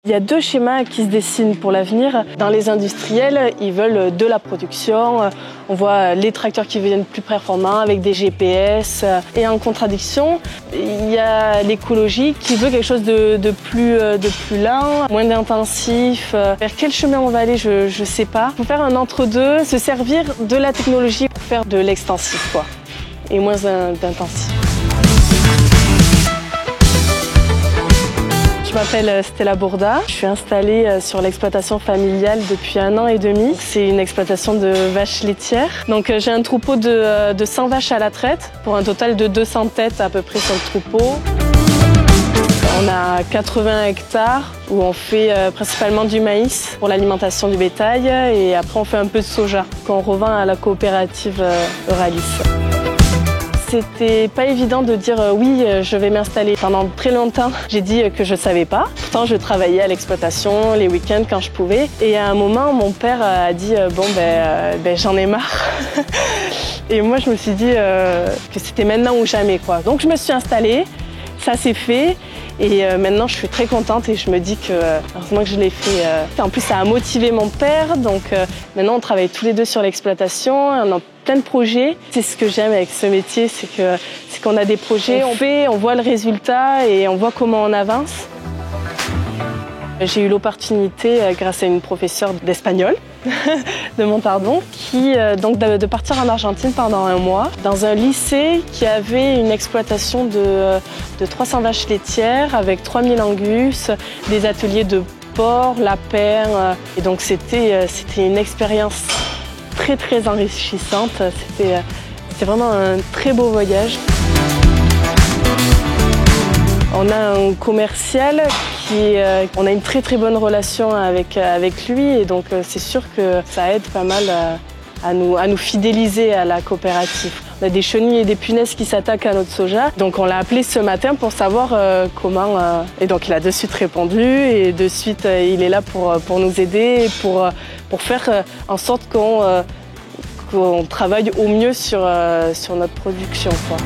Il y a deux schémas qui se dessinent pour l'avenir. Dans les industriels, ils veulent de la production. On voit les tracteurs qui deviennent plus performants avec des GPS. Et en contradiction, il y a l'écologie qui veut quelque chose de plus lent, moins d'intensif. Vers quel chemin on va aller, je ne sais pas. Il faut faire un entre-deux, se servir de la technologie pour faire de l'extensif, quoi, et moins d'intensif. Je m'appelle Stella Bourda, je suis installée sur l'exploitation familiale depuis 1 an et demi. C'est une exploitation de vaches laitières. Donc j'ai un troupeau de 100 vaches à la traite pour un total de 200 têtes à peu près sur le troupeau. On a 80 hectares où on fait principalement du maïs pour l'alimentation du bétail et après on fait un peu de soja qu'on revend à la coopérative Euralis. C'était pas évident de dire oui, je vais m'installer. Pendant très longtemps, j'ai dit que je savais pas. Pourtant, je travaillais à l'exploitation les week-ends quand je pouvais. Et à un moment, mon père a dit bon j'en ai marre. Et moi, je me suis dit que c'était maintenant ou jamais, quoi. Donc, je me suis installée. Ça s'est fait. Et maintenant, je suis très contente et je me dis que heureusement que je l'ai fait. En plus, ça a motivé mon père. Donc maintenant, on travaille tous les deux sur l'exploitation. On a plein de projets. C'est ce que j'aime avec ce métier, c'est qu'on a des projets, on voit le résultat et on voit comment on avance. J'ai eu l'opportunité, grâce à une professeure d'espagnol de Montardon, de partir en Argentine pendant 1 mois, dans un lycée qui avait une exploitation de 300 vaches laitières avec 3000 angus, des ateliers de porc, lapin. Et donc c'était une expérience très très enrichissante. C'était vraiment un très beau voyage. On a un commercial on a une très très bonne relation avec lui et donc c'est sûr que ça aide pas mal à nous fidéliser à la coopérative. On a des chenilles et des punaises qui s'attaquent à notre soja, donc on l'a appelé ce matin pour savoir comment. Et donc il a de suite répondu et de suite il est là pour nous aider, pour faire en sorte qu'on travaille au mieux sur notre production, quoi.